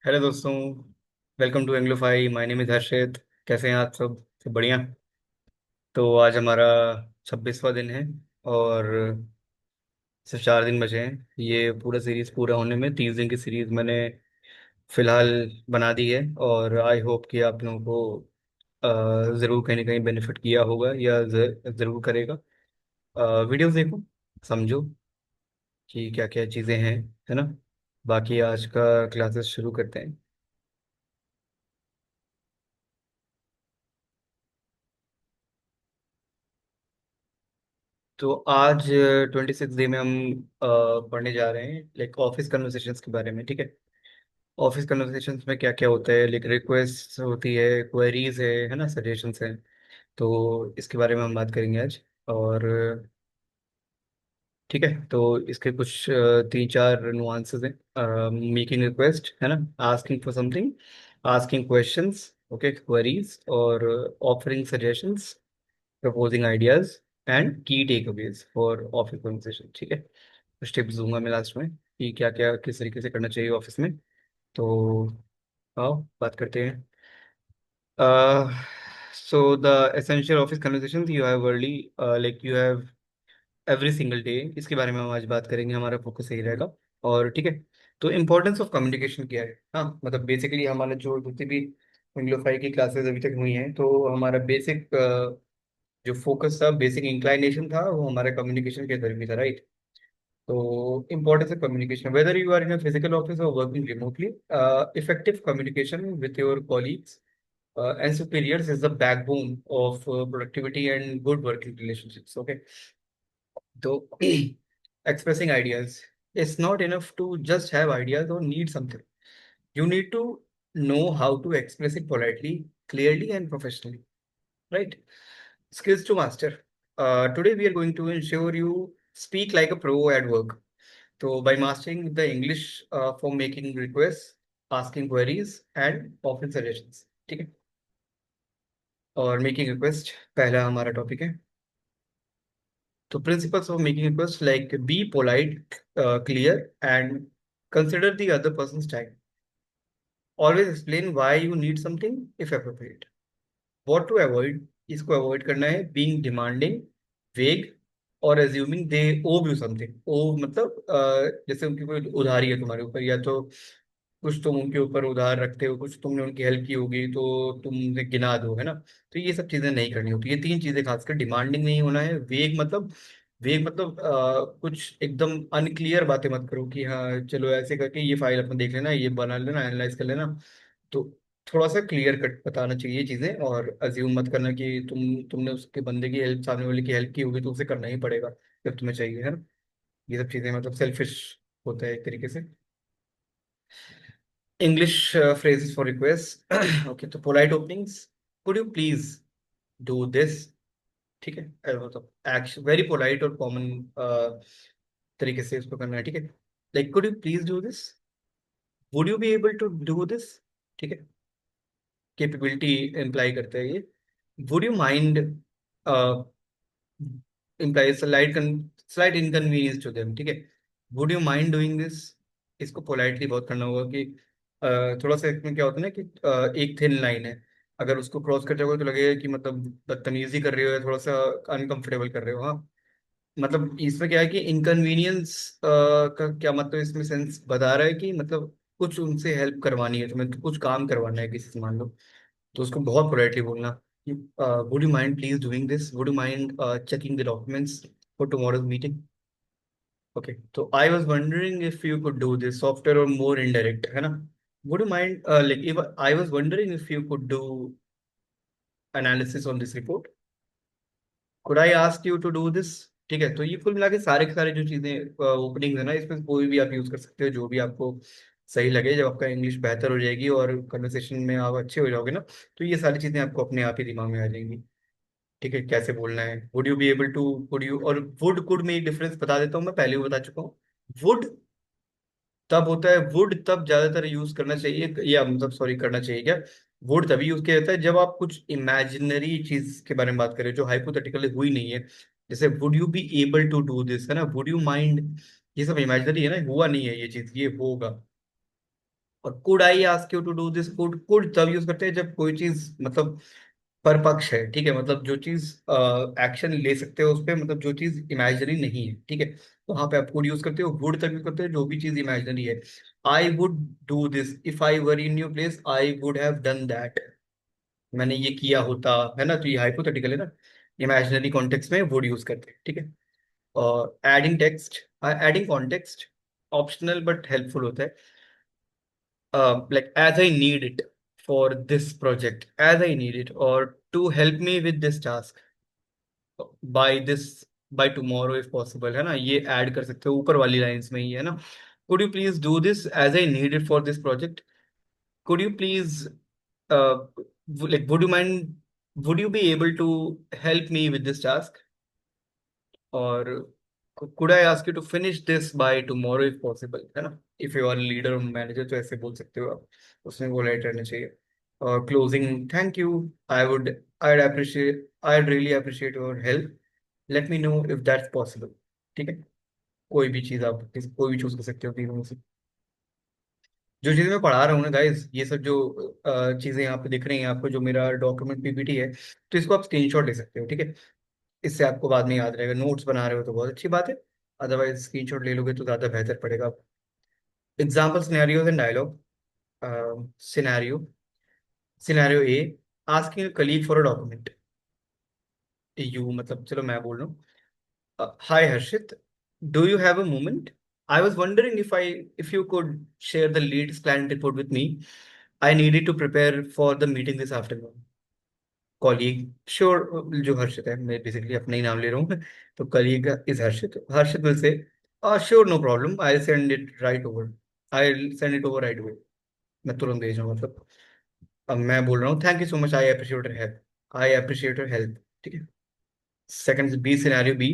Hello दोस्तों। Welcome to Anglofy. My name is Harshit. कैसे हैं आप सब बढ़िया। तो आज हमारा 26वां दिन है और सिर्फ 4 दिन बचे हैं। ये पूरा सीरीज पूरा होने में 30 दिन की सीरीज मैंने फिलहाल बना दी है और आई होप कि आप लोगों को ज़रूर कहीं ना कहीं बेनिफिट किया होगा या ज़रूर करेगा। वीडियोस देखो, समझो कि क्या क्या चीज़ें हैं, है ना। बाकी आज का क्लासेस शुरू करते हैं। तो आज 26 डे में हम पढ़ने जा रहे हैं लाइक ऑफिस कन्वर्सेशंस के बारे में, ठीक है। ऑफिस कन्वर्सेशंस में क्या क्या होता है, लाइक रिक्वेस्ट होती है, क्वेरीज है ना, सजेशंस हैं। तो इसके बारे में हम बात करेंगे आज। और ठीक है, तो इसके कुछ 3 4 नुआंसेस हैं। मेकिंग रिक्वेस्ट है ना, asking for something, asking questions, okay, queries, और offering suggestions, proposing ideas and key takeaways for office conversation, ठीक है। कुछ टिप्स दूंगा मैं लास्ट में कि क्या क्या किस तरीके से करना चाहिए ऑफिस में। तो आओ बात करते हैं। So the essential office conversation you have early, like you have every single day, इसके बारे में हम आज बात करेंगे। हमारा फोकस यही रहेगा। और ठीक है, तो इम्पोर्टेंस ऑफ कम्युनिकेशन क्या है। हाँ, मतलब बेसिकली हमारा जो जितनी भी विंडो 5 की क्लासेस अभी तक हुई हैं, तो हमारा बेसिक जो फोकस था, बेसिक इंक्लाइनेशन था, वो हमारे कम्युनिकेशन के तरफ ही था, राइट। तो importance of communication, whether you are in a physical office और working remotely, effective communication with your colleagues and superiors is the backbone of productivity and good working relationships, okay. So expressing ideas, it's not enough to just have ideas or need something. You need to know how to express it politely, clearly, and professionally, right? Skills to master. Today we are going to ensure you speak like a pro at work. So by mastering the English for making requests, asking queries, and offering suggestions, ठीक है। और making request पहला हमारा topic है। तो principles of making request, like be polite, clear and consider the other person's time. Always explain why you need something if appropriate. What to avoid, इसको avoid करना है बीइंग डिमांडिंग, वेग, और assuming they owe you something. Owe मतलब जैसे उनकी कोई उधारी है तुम्हारे ऊपर, या तो कुछ तुम उनके ऊपर उधार रखते हो, कुछ तुमने उनकी हेल्प की होगी तो तुमने गिना दो, है ना। तो ये सब चीजें नहीं करनी होती। ये 3 चीजें खासकर, डिमांडिंग नहीं होना है, वेग मतलब कुछ एकदम अनक्लियर बातें मत करो कि हाँ चलो ऐसे करके ये फाइल अपना देख लेना, ये बना लेना, एनालाइज कर लेना। तो थोड़ा सा क्लियर कट बताना चाहिए चीजें, और अज्यूम मत करना कि तुमने उसके बंदे की हेल्प, सामने वाले की हेल्प की होगी तो उसे करना ही पड़ेगा जब तुम्हें चाहिए, है ना। ये सब चीजें मतलब सेल्फिश होता है एक तरीके से। English phrases for requests. Okay, तो polite openings. Could you please do this? ठीक है, मतलब एक्शन वेरी पोलाइट और कॉमन तरीके से इसको करना है, ठीक है। Like could you please do this, would you be able to do this, ठीक है। कैपेबिलिटी इम्प्लाई करता है ये। Would you mind implies slight inconvenience to them, ठीक है। Would you mind doing this, इसको पोलाइटली बहुत करना होगा कि थोड़ा सा इसमें क्या होता है ना कि एक थिन लाइन है। अगर उसको क्रॉस करते हो तो लगेगा कि मतलब बदतमीजी कर रहे हो या थोड़ा सा अनकंफर्टेबल कर रहे हो, हाँ। मतलब इसमें क्या है कि इनकन्वीनियंस का क्या मतलब, इसमें सेंस बता रहा है कि मतलब कुछ उनसे हेल्प करवानी है तुम्हें, तो कुछ काम करवाना है किसी से, मान लो। तो उसको बहुत पोलाइटली बोलना कि would you mind please doing this, would you mind checking the documents for tomorrow's meeting. Okay, तो I was wondering if you could do this, software और मोर इनडायरेक्ट, है ना। Would you mind, like I was wondering if you could do analysis on this report, could I ask you to do this. ठीक है, तो ये कुल मिला के सारे के सारे जो चीजें ओपनिंग है ना, इसमें कोई भी आप यूज कर सकते हो जो भी आपको सही लगे। जब आपका इंग्लिश बेहतर हो जाएगी और कन्वर्सेशन में आप अच्छे हो जाओगे ना, तो ये सारी चीजें आपको अपने आप ही दिमाग में आ जाएंगी। ठीक है, कैसे बोलना है, would you be able to, would you, और वुड कुड में एक डिफरेंस बता देता हूँ, मैं पहले भी बता चुका हूँ। वुड तब होता है, वुड तब ज्यादातर यूज करना चाहिए, या मतलब सॉरी करना चाहिए क्या, वुड तभी यूज किया जाता है जब आप कुछ इमेजिनरी चीज के बारे में बात करें जो हाइपोथेटिकली हुई नहीं है। जैसे would you be able to do this, है ना, वुड यू माइंड, ये सब इमेजिनरी है ना, हुआ नहीं है ये चीज, ये होगा। और could I ask you to do this, could तब यूज करते हैं जब कोई चीज मतलब परपक्ष है, ठीक है, मतलब जो चीज एक्शन ले सकते हो उस पे, मतलब जो चीज इमेजिनरी नहीं है, ठीक है, तो वहां पे आप वुड यूज करते हो, वुड तक यूज करते हो जो भी चीज इमेजिनरी है। I would do this if I were in your place, I would have done that, मैंने ये किया होता, है ना, तो ये हाइपोथेटिकल है ना, इमेजिनरी कॉन्टेक्स्ट में वुड यूज करते हैं, ठीक है। और adding context optional but helpful होता है, like as I need it for this project, as I need it, or to help me with this task by this by tomorrow if possible, है ना, ये ऐड कर सकते हो ऊपर वाली लाइंस में ही, है ना। could you please do this as I need it for this project, could you please uh, like would you be able to help me with this task, और could I ask you to finish this by tomorrow if possible, है ना। If you are leader और manager तो ऐसे बोल सकते हो आप, उसमें वो लाइट रहना चाहिए। और closing, thank you, I would I'd really appreciate your help, let me know if that's possible, ठीक है। कोई भी चीज आप कोई भी चूज कर सकते हो तीनों में से। जो चीजें मैं पढ़ा रहा हूँ ना गाइस, ये सब जो चीजें यहाँ पे दिख रही हैं आपको, जो मेरा डॉक्यूमेंट पीपीटी है, तो इसको आप स्क्रीनशॉट ले सकते हो, ठीक है। इससे आपको बाद में याद रहेगा, नोट्स बना रहे हो तो बहुत अच्छी बात है, अदरवाइज स्क्रीनशॉट ले लोगे तो ज्यादा बेहतर पड़ेगा। Example scenarios and dialogue. Scenario scenario A, asking colleague for a document, you मतलब चलो मैं बोल रहा हूँ, hi Harshit, do you have a moment, I was wondering if you could share the latest client report with me, I needed to prepare for the meeting this afternoon. Colleague, sure, जो हर्षित है, मैं basically अपना ही नाम ले रहा हूँ तो colleague is Harshit, Harshit will say sure, no problem, I send it over right away, मैं तुरंत भेज रहा हूँ मतलब। अब मैं बोल रहा हूँ, thank you so much, I appreciate your help, ठीक है। Second B, scenario B,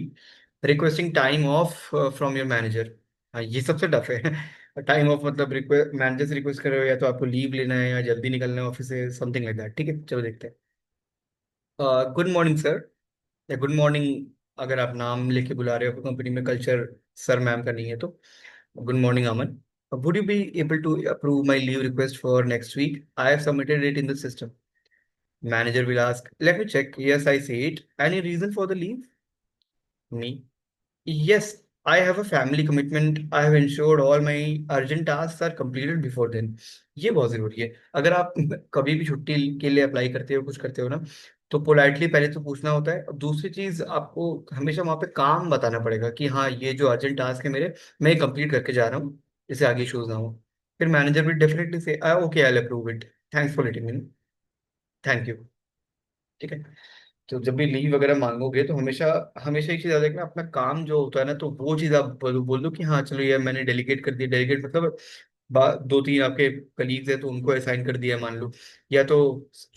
requesting time off from your manager. हाँ, ये सबसे टफ है टाइम ऑफ मतलब रिक्वेस्ट, मैनेजर से रिक्वेस्ट कर रहे हो, या तो आपको लीव लेना है या जल्दी निकलना है ऑफिस से, समथिंग लाइक दैट, ठीक है, चलो देखते हैं। गुड मॉर्निंग सर, या गुड मॉर्निंग, अगर आप नाम लेके बुला रहे हो कंपनी में, कल्चर सर मैम का नहीं है तो। Good morning Aman, would you be able to approve my leave request for next week, I have submitted it in the system. Manager will ask, let me check, yes I see it, any reason for the leave, me, yes, I have a family commitment, I have ensured all my urgent tasks are completed before then। ये बहुत जरूरी है, अगर आप कभी भी छुट्टी के लिए अप्लाई करते हो, कुछ करते हो ना, तो पोलाइटली पहले तो पूछना होता है, और दूसरी चीज आपको हमेशा वहां पे काम बताना पड़ेगा कि हाँ ये जो अर्जेंट टास्क है मेरे, मैं कंप्लीट करके जा रहा हूँ, इससे आगे इश्यूज ना हो। फिर मैनेजर भी डेफिनेटली से okay, I will approve it, thanks for letting me, thank you, ठीक है। तो जब भी लीव वगैरह मांगोगे तो हमेशा हमेशा एक चीज याद रखना, अपना काम जो होता है ना, तो वो चीज आप बोल दो कि हाँ चलो ये मैंने डेलीगेट कर दिया, डेलीगेट मतलब दो तीन आपके कलीग्स है तो उनको असाइन कर दिया मान लो, या तो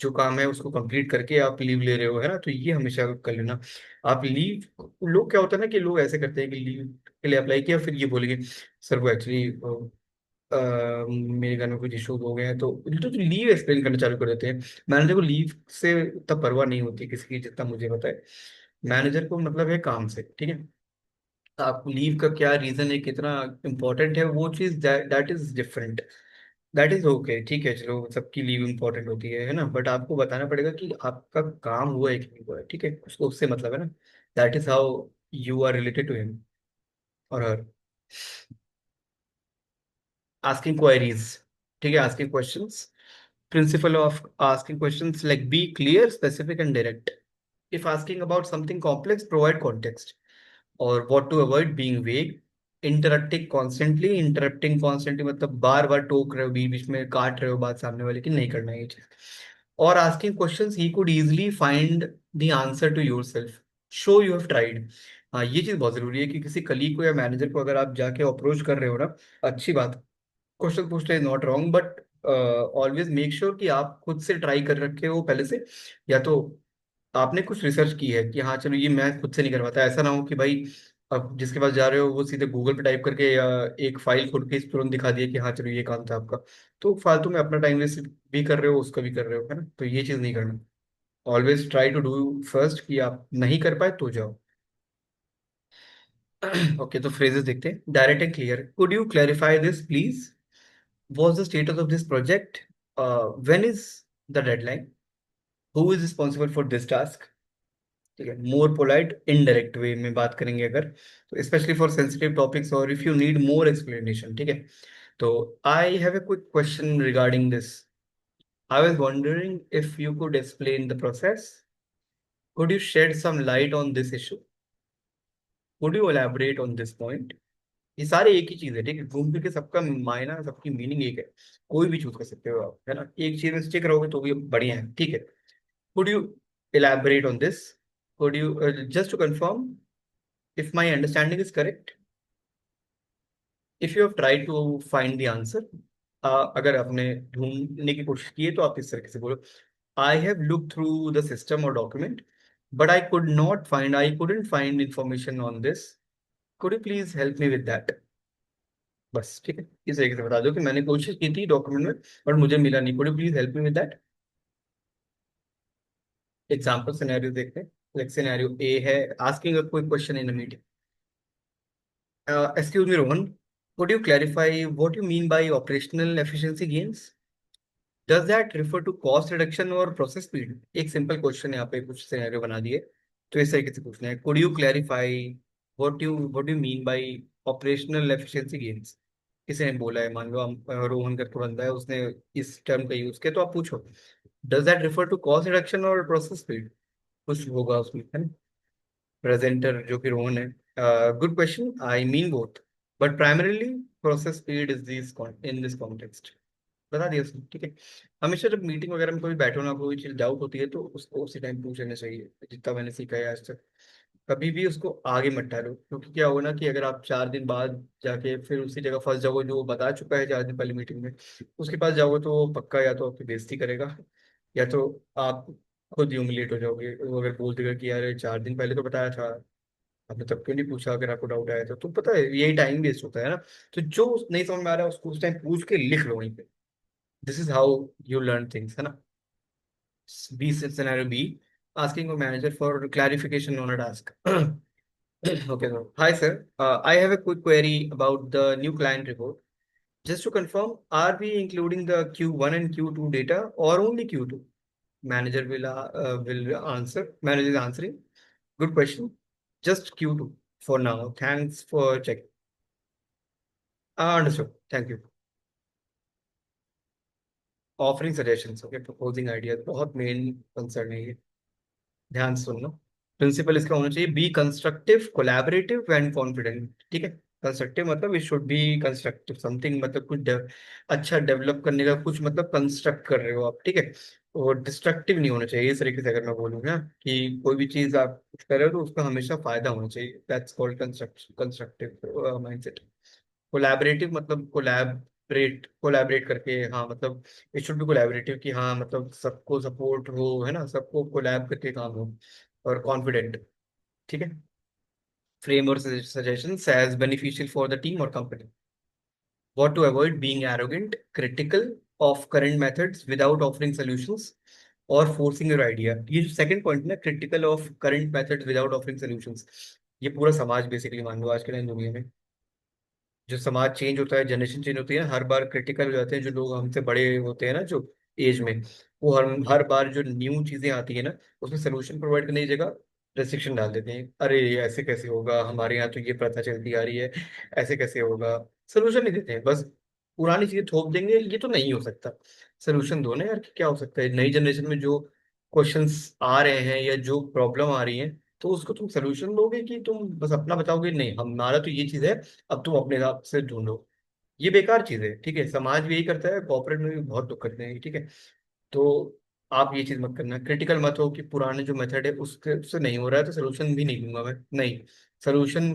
जो काम है उसको कंप्लीट करके आप लीव ले रहे हो, है ना, तो ये हमेशा कर लेना। आप लीव, लोग क्या होता है ना कि लोग ऐसे करते हैं कि लीव के लिए अप्लाई किया, फिर ये बोलेंगे सर वो एक्चुअली मेरे घर में कुछ इशूज हो गए हैं, तो लीव एक्सप्लेन करना चालू कर देते हैं। मैनेजर को लीव से इतना परवाह नहीं होती किसी की, जितना मुझे पता है। मैनेजर को मतलब है काम से, ठीक है। आप लीव का क्या रीजन है, कितना इंपॉर्टेंट है वो चीज, that is different, that is okay, ठीक है, चलो सबकी लीव इंपॉर्टेंट होती है ना, बट आपको बताना पड़ेगा कि आपका काम हुआ है कि नहीं हुआ है, ठीक है, उसको उससे मतलब है ना, that is how you are related to him और हर। आस्किंग क्वेरीज, ठीक है, asking questions, principle of asking questions, like be clear, specific and direct. If asking about something complex, provide context, or what to avoid, being vague, interrupting constantly मतलब बार बार टोक रहे हो, बीच बीच में काट रहे हो बात सामने वाले की, नहीं करना है ये चीज। और आस्किंग क्वेश्चंस ही could easily find the answer to yourself, so you have tried. हाँ, ये चीज बहुत जरूरी है कि किसी कलीग को या मैनेजर को अगर आप जाके अप्रोच कर रहे हो ना, अच्छी बात, क्वेश्चन पूछना is not wrong, but always make sure कि आप खुद से ट्राई कर रखे हो पहले से, या तो आपने कुछ रिसर्च की है कि हाँ चलो ये मैं खुद से नहीं कर पाता, ऐसा ना हो कि भाई अब जिसके पास जा रहे हो वो सीधे गूगल पे टाइप करके या एक फाइल खोल के तुरंत दिखा दिए कि हाँ चलो ये काम था आपका, तो फालतू में अपना टाइम वेस्ट भी कर रहे हो, उसका भी कर रहे हो, है ना, तो ये चीज नहीं करना। Always try to do first, कि आप नहीं कर पाए तो जाओ। ओके, तो फ्रेजेस देखते हैं, direct and clear, could you clarify this please, What's the status of this project? When is the deadline? Who is responsible for this task? ठीक है, मोर पोलाइट इनडायरेक्ट वे में बात करेंगे अगर, तो स्पेशली फॉर सेंसिटिव टॉपिक्स और if you need more explanation, ठीक है। तो I have a quick question regarding this. I was wondering if you could explain the process. Could you shed some light on this issue? Could you elaborate on this point? ये सारे एक ही चीज है, ठीक है, घूम फिर के सबका मायना, सबकी मीनिंग एक है। कोई भी चूज कर सकते हो आप, है ना, एक चीज में स्टिक रहोगे तो भी बढ़िया है, ठीक है। Could you elaborate on this? Could you just to confirm if my understanding is correct, if you have tried to find the answer, अगर आपने ढूंढने की कोशिश की है तो आप इस तरीके से बोलो, I have look through the system और document but I couldn't find information on this, could you please help me with that. बस, ठीक है, इस तरीके से बता दो कि मैंने कोशिश की थी डॉक्यूमेंट में बट मुझे मिला नहीं, could you please help me with that. Example scenario देखते हैं। लाइक सिनेरियो ए है, asking a quick question in a meeting. Excuse me, Rohan. Could you clarify what you mean by operational efficiency gains? Does that refer to cost reduction or process speed? एक simple question यहाँ पे कुछ scenario बना दिए, तो इस तरीके से पूछना है, could you clarify what you mean by operational efficiency gains? किसी ने बोला है, मान लो हम रोहन करके बंदा है, उसने इस टर्म का यूज किया, तो आप पूछो does that refer to cost reduction और प्रोसेस स्पीड, कुछ होगा उसमें, है ना। प्रेजेंटर जो कि रोहन है, good question, I mean both but primarily process speed is this in this context. बता दिया उसने, ठीक है। हमेशा जब मीटिंग वगैरह में कोई बैठो ना, कोई चीज डाउट होती है तो उसको उसी टाइम पूछ लेना चाहिए, जितना मैंने सीखा है आज तक। कभी भी उसको आगे मत टालो, क्योंकि क्या होगा ना कि अगर आप 4 दिन बाद जाके फिर उसी जगह फंस जाओगे जो वो बता चुका है 4 दिन पहले मीटिंग में, उसके पास जाओगे तो वो पक्का या तो आपकी बेइज्जती करेगा, या तो आप खुद ह्यूमिलेट हो जाओगे। वो अगर बोल देगा कि यार 4 दिन पहले तो बताया था, आपने तब क्यों नहीं पूछा, अगर आपको डाउट आया तो पता है यही टाइम वेस्ट होता है ना। तो जो नहीं समझ में आ रहा है उसको उस टाइम पूछ के लिख लो वहीं पे। This is how you learn things, है ना। B scenario B, asking a manager for clarification on a task. Okay, so hi sir, I have a quick query about the new client report. Just to confirm, are we including the Q1 and Q2 data or only Q2? Manager will answer. Manager is answering. Good question. Just Q2 for now. Thanks for checking. Understood. Thank you. Offering suggestions. Okay, proposing ideas. बहुत main concern है ये, ध्यान से सुनना। Principle इसका होना चाहिए be constructive, collaborative and confident, ठीक है। कंस्ट्रक्टिव मतलब it should be constructive something, मतलब कुछ अच्छा डेवलप करने का कुछ मतलब कंस्ट्रक्ट कर रहे हो आप, ठीक है। और डिस्ट्रक्टिव नहीं होना चाहिए, इस तरीके से अगर मैं बोलूँ ना कि कोई भी चीज आप कुछ कर रहे हो तो उसका हमेशा फायदा होना चाहिए, that's called constructive mindset. Collaborative मतलब कोलैबोरेट करके, हाँ मतलब इट शुड बी कोलैबोरेटिव कि हाँ मतलब सबको सपोर्ट हो, है ना, सबको कोलैब करके काम हो। और कॉन्फिडेंट, ठीक है। फ्रेम और suggestions as beneficial for the team और company. What to avoid being arrogant, critical of current methods without offering solutions और फोर्सिंग योर आइडिया। ये जो सेकंड पॉइंट ना, critical of current methods without offering solutions, ये पूरा समाज basically मान लो आज के टाइम दुनिया में। जो समाज चेंज होता है, जनरेशन चेंज होती है ना, हर बार क्रिटिकल हो जाते हैं जो लोग हमसे बड़े होते हैं ना, जो एज में, वो हर बार जो न्यू चीजें आती है ना, उसमें सोल्यूशन प्रोवाइड करने की जगह रेस्ट्रिक्शन डाल देते हैं। अरे ये ऐसे कैसे होगा, हमारे यहाँ तो ये प्रथा चलती आ रही है, ऐसे कैसे होगा। सोल्यूशन नहीं देते हैं, बस पुरानी चीजें थोप देंगे, ये तो नहीं हो सकता। सोल्यूशन दो ना यार, कि क्या हो सकता है नई जनरेशन में जो क्वेश्चंस आ रहे हैं या जो प्रॉब्लम आ रही है, तो उसको तुम सोल्यूशन दोगे कि तुम बस अपना बताओगे नहीं हमारा तो ये चीज है, अब तुम अपने हिसाब से ढूंढो। ये बेकार चीज है, ठीक है। समाज भी यही करता है, कॉर्पोरेट में भी बहुत लोग करते हैं, ठीक है। तो आप ये चीज मत करना, क्रिटिकल मत हो कि पुराने जो मेथड है उसके उससे नहीं हो रहा है तो सोल्यूशन भी नहीं दूंगा मैं, नहीं। सोल्यूशन,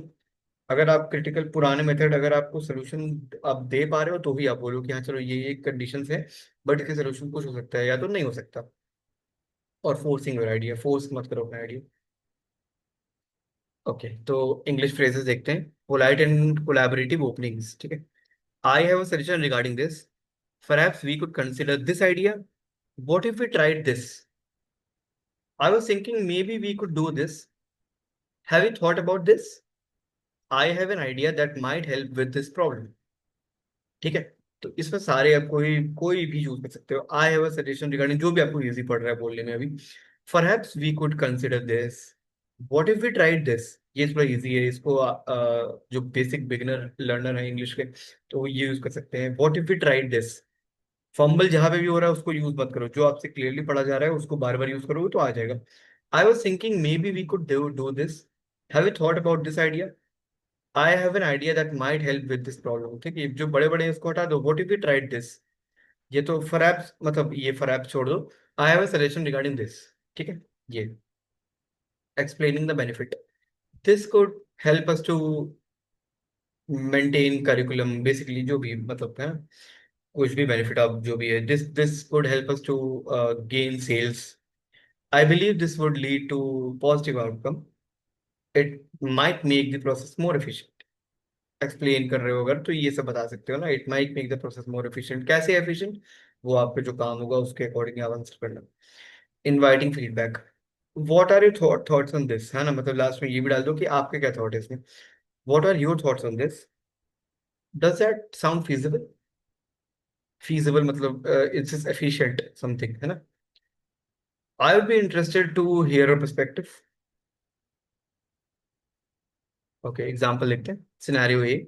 अगर आप क्रिटिकल पुराने मेथड, अगर आपको सोल्यूशन आप दे पा रहे हो तो भी आप बोलो कि हाँ चलो ये कंडीशंस है, बट इसके सोल्यूशन कुछ हो सकता है या तो नहीं हो सकता। और फोर्सिंग योर आइडिया, फोर्स मत करो अपना आइडिया। ओके, तो इंग्लिश फ्रेजेस देखते हैं। पोलाइट एंड कोलैबोरेटिव ओपनिंग्स, ठीक है। I have a suggestion regarding this. Perhaps we could consider this idea. What if we tried this? I was thinking maybe we could do this. Have you thought about this? I have an idea that might help with this problem. ठीक है। तो इसमें सारे आप कोई कोई भी use कर सकते हो। आई हैव अ सजेशन रिगार्डिंग, जो भी आपको इजी पड़ रहा है बोलने में अभी। Perhaps we could consider this, what if we tried this. ये थोड़ा इजी है, इसको जो बेसिक बिगिनर लर्नर है इंग्लिश के तो ये यूज कर सकते हैं। What if we tried this. Fumble जहां पे भी हो रहा है उसको यूज मत करो, जो आपसे क्लियरली पढ़ा जा रहा है उसको बार बार यूज करोगे तो आ जाएगा। I was thinking maybe we could do this, have you thought about this idea. I have an idea that might help with this problem. ठीक है, जो बड़े बड़े हैं उसको हटा दो, what if we tried this. ये तो फरैप्स, मतलब ये फरैप्स छोड़ दो। I have a suggestion regarding this. ठीक है, ये explaining the benefit, this could help us to maintain curriculum, basically जो भी मतलब है, कुछ भी बेनिफिट आप जो भी है, this would help us to gain sales. I believe this would lead to positive outcome, it might make the process more efficient. Explain कर रहे हो अगर तो ये सब बता सकते हो ना, it might make the process more efficient. कैसे एफिशिएंट, वो आपका जो काम होगा उसके अकॉर्डिंग आप आंसर करना। Inviting feedback, what are your thoughts on this, है ना, मतलब लास्ट में ये भी डाल दो कि आपके क्या थॉट है इसमें। What are your thoughts on this, does that sound feasible. Feasible मतलब इट्स एफिशिएंट समथिंग, है ना। I would be interested to hear your perspective. Okay, example लिखते हैं। Scenario A,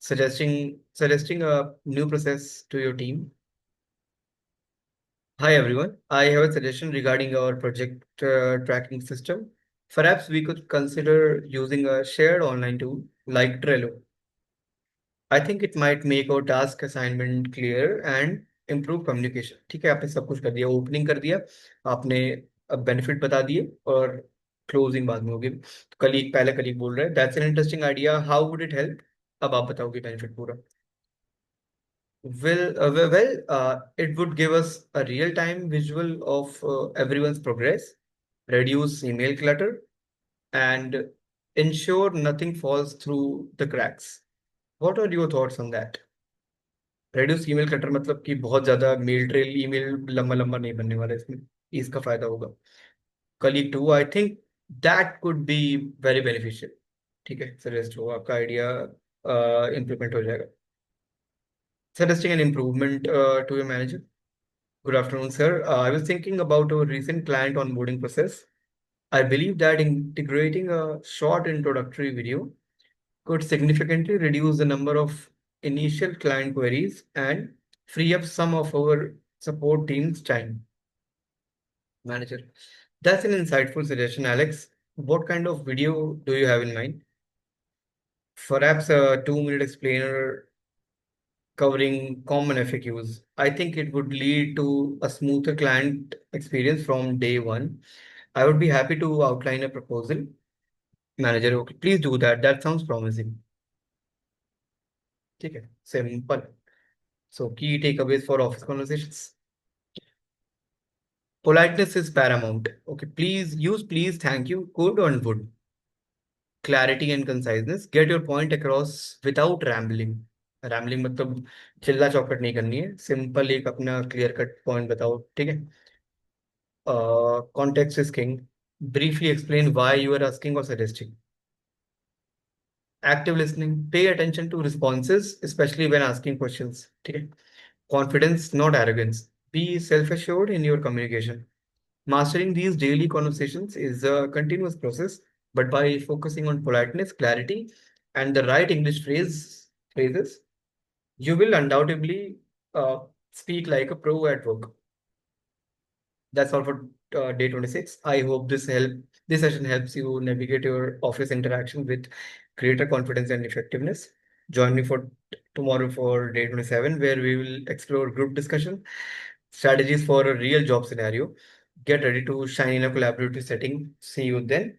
suggesting a new process to your team. Hi everyone, I have a suggestion regarding our project tracking system. Perhaps we could consider using a shared online tool like Trello. I think it might make our task assignment clear and improve communication. ठीक है, आपने सब कुछ कर दिया, opening कर दिया आपने, अब बेनिफिट बता दिए और क्लोजिंग बाद में होगी। तो कलीग, पहले कलीग बोल रहे हैं that's an interesting idea, how would it help. अब आप बताओगे बेनिफिट पूरा। It would give us a real-time visual of everyone's progress, reduce email clutter, and ensure nothing falls through the cracks. What are your thoughts on that? Reduce email clutter मतलब कि बहुत ज्यादा mail trail, email लंबा लंबा नहीं बनने वाला इसमें, इसका फायदा होगा। Colleague two, I think that could be very beneficial. ठीक है, सजेस्ट हो आपका आइडिया, इम्प्लीमेंट हो जाएगा। Suggesting an improvement to your manager. Good afternoon, sir. I was thinking about our recent client onboarding process. I believe that integrating a short introductory video could significantly reduce the number of initial client queries and free up some of our support team's time. Manager, that's an insightful suggestion, Alex. What kind of video do you have in mind? Perhaps a 2-minute explainer covering common FAQs. I think it would lead to a smoother client experience from day one. I would be happy to outline a proposal. Manager, okay, please do that. That sounds promising. ठीक है, simple. So key takeaways for office conversations. Politeness is paramount. Okay, please use please, thank you, could and would. Clarity and conciseness. Get your point across without rambling. Rambling मतलब चिल्ला चौपट नहीं करनी है, simple एक अपना क्लियर कट पॉइंट बताओ। ठीक है। Context is king. Briefly explain why you are asking or suggesting. Active listening. Pay attention to responses, especially when asking questions. Okay. Confidence, not arrogance. Be self-assured in your communication. Mastering these daily conversations is a continuous process, but by focusing on politeness, clarity, and the right English phrases, you will undoubtedly uh, speak like a pro at work. That's all for day 26. I hope this session helps you navigate your office interaction with greater confidence and effectiveness. Join me for tomorrow for day 27, where we will explore group discussion, strategies for a real job scenario. Get ready to shine in a collaborative setting. See you then.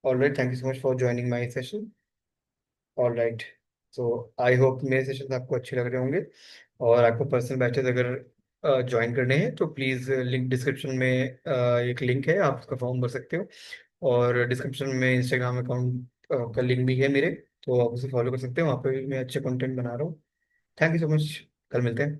All right. Thank you so much for joining my session. All right, so I hope मेरे session आपको अच्छे लग रहे होंगे। और आपको personal batches अगर join करने हैं तो प्लीज़ लिंक डिस्क्रिप्शन में एक लिंक है, आप उसका फॉर्म भर सकते हो। और डिस्क्रिप्शन में इंस्टाग्राम अकाउंट का लिंक भी है मेरे, तो आप उसे फॉलो कर सकते हो, वहाँ पे भी मैं अच्छे कंटेंट बना रहा हूँ। थैंक यू सो मच, कल मिलते हैं।